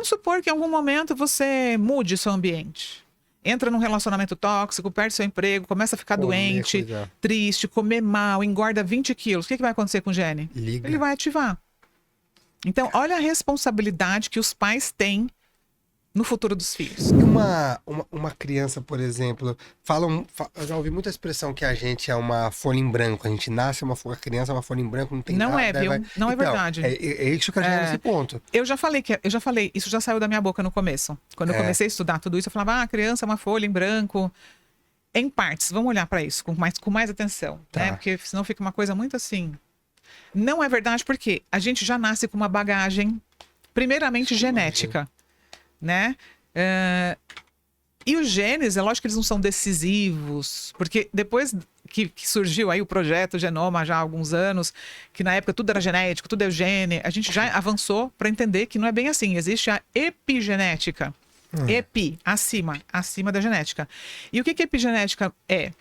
vamos supor que em algum momento você mude seu ambiente. Entra num relacionamento tóxico, perde seu emprego, começa a ficar doente, triste, comer mal, engorda 20 quilos. O que vai acontecer com o gene? Liga. Ele vai ativar. Então, olha a responsabilidade que os pais têm no futuro dos filhos. Uma criança, por exemplo, eu já ouvi muita expressão que a gente é uma folha em branco. A gente nasce a criança é uma folha em branco, não tem nada. Não é, viu? Não é então, verdade. É isso que eu quero chegar nesse ponto. Eu já falei, isso já saiu da minha boca no começo. Quando eu comecei a estudar tudo isso, eu falava, a criança é uma folha em branco. Em partes, vamos olhar para isso com mais atenção, né? Porque senão fica uma coisa muito assim. Não é verdade, porque a gente já nasce com uma bagagem, primeiramente genética, né? E os genes, é lógico que eles não são decisivos, porque depois que surgiu aí o projeto Genoma já há alguns anos, que na época tudo era genético, tudo é gene, a gente já avançou para entender que não é bem assim, existe a epigenética. Acima da genética. E o que epigenética é?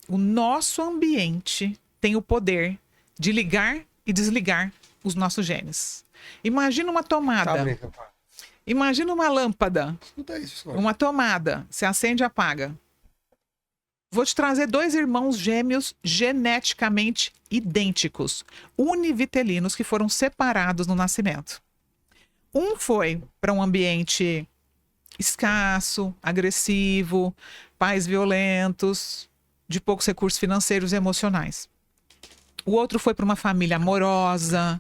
O nosso ambiente tem o poder de ligar e desligar os nossos genes. Imagina uma tomada. Imagina uma lâmpada. Uma tomada. Você acende e apaga. Vou te trazer 2 irmãos gêmeos geneticamente idênticos, univitelinos, que foram separados no nascimento. Um foi para um ambiente escasso, agressivo, pais violentos, de poucos recursos financeiros e emocionais. O outro foi para uma família amorosa,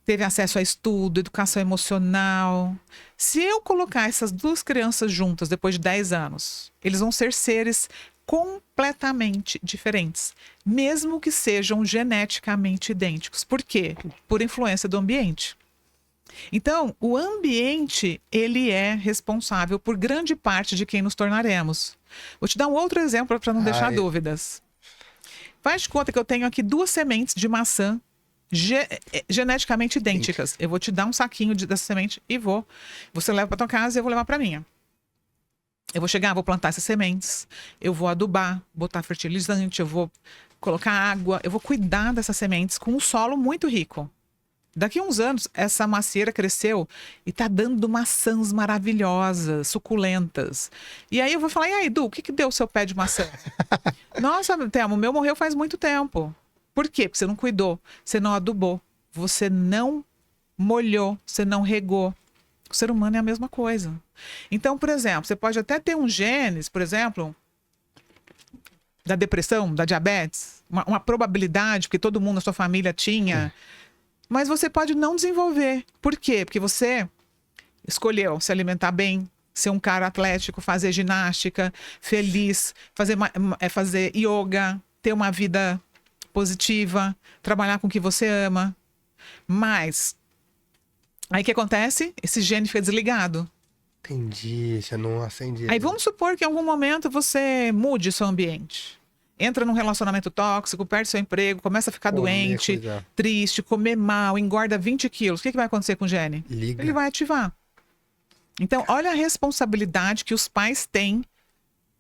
teve acesso a estudo, educação emocional. Se eu colocar essas 2 crianças juntas depois de 10 anos, eles vão ser seres completamente diferentes, mesmo que sejam geneticamente idênticos. Por quê? Por influência do ambiente. Então, o ambiente, ele é responsável por grande parte de quem nos tornaremos. Vou te dar um outro exemplo para não deixar dúvidas. Faz de conta que eu tenho aqui 2 sementes de maçã geneticamente idênticas. Eu vou te dar um saquinho dessa semente e você leva para tua casa e eu vou levar para minha. Eu vou chegar, vou plantar essas sementes, eu vou adubar, botar fertilizante, eu vou colocar água, eu vou cuidar dessas sementes com um solo muito rico. Daqui a uns anos, essa macieira cresceu e está dando maçãs maravilhosas, suculentas. E aí eu vou falar, e aí, Edu, o que deu o seu pé de maçã? Nossa, Thelma, o meu morreu faz muito tempo. Por quê? Porque você não cuidou, você não adubou, você não molhou, você não regou. O ser humano é a mesma coisa. Então, por exemplo, você pode até ter um genes, por exemplo, da depressão, da diabetes, uma probabilidade, porque todo mundo na sua família tinha... Mas você pode não desenvolver. Por quê? Porque você escolheu se alimentar bem, ser um cara atlético, fazer ginástica, feliz, fazer yoga, ter uma vida positiva, trabalhar com o que você ama. Mas, aí o que acontece? Esse gene fica desligado. Entendi, você não acende. Aí vamos supor que em algum momento você mude seu ambiente. Entra num relacionamento tóxico, perde seu emprego, começa a ficar doente, triste, comer mal, engorda 20 quilos. O que vai acontecer com o gene? Liga. Ele vai ativar. Então, olha a responsabilidade que os pais têm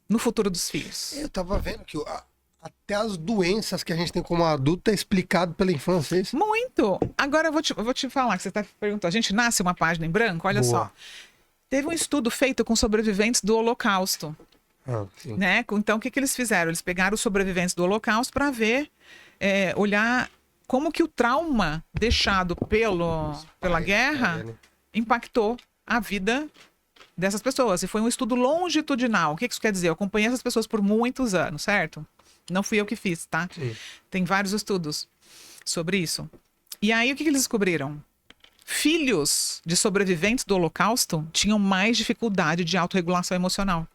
no futuro dos filhos. Eu tava vendo que até as doenças que a gente tem como adulto é explicado pela infância, é isso? Muito! Agora eu vou te falar, que você está perguntando. A gente nasce uma página em branco? Olha só. Teve um estudo feito com sobreviventes do Holocausto. Né? Então, o que eles fizeram? Eles pegaram os sobreviventes do Holocausto para ver, olhar como que o trauma deixado pela guerra impactou a vida dessas pessoas. E foi um estudo longitudinal. O que isso quer dizer? Eu acompanhei essas pessoas por muitos anos, certo? Não fui eu que fiz, tá? Sim. Tem vários estudos sobre isso. E aí, o que eles descobriram? Filhos de sobreviventes do Holocausto tinham mais dificuldade de autorregulação emocional.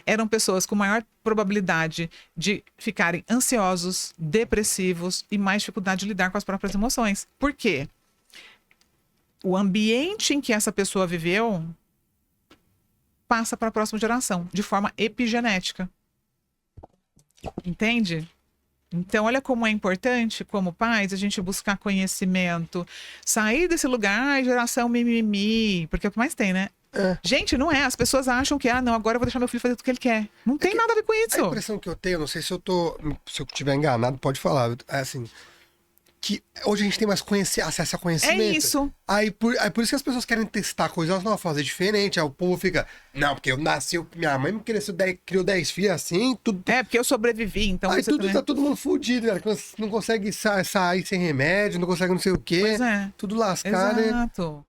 Eram pessoas com maior probabilidade de ficarem ansiosos, depressivos e mais dificuldade de lidar com as próprias emoções. Por quê? O ambiente em que essa pessoa viveu passa para a próxima geração, de forma epigenética. Entende? Então, olha como é importante, como pais, a gente buscar conhecimento, sair desse lugar, geração mimimi, porque é o que mais tem, né? Gente, não é. As pessoas acham que, não, agora eu vou deixar meu filho fazer tudo que ele quer. Não tem nada a ver com isso. A impressão que eu tenho, não sei se eu estiver enganado, pode falar, é assim, que hoje a gente tem mais acesso a conhecimento. É isso. Aí por isso que as pessoas querem testar coisas, elas não fazer diferente. Aí o povo fica, não, porque eu nasci, minha mãe me criou 10 filhos assim, tudo. É, porque eu sobrevivi, então Aí você tudo também... tá todo mundo fudido, cara. Não consegue sair sem remédio, não consegue não sei o quê. Pois é. Tudo lascado, né? Exato.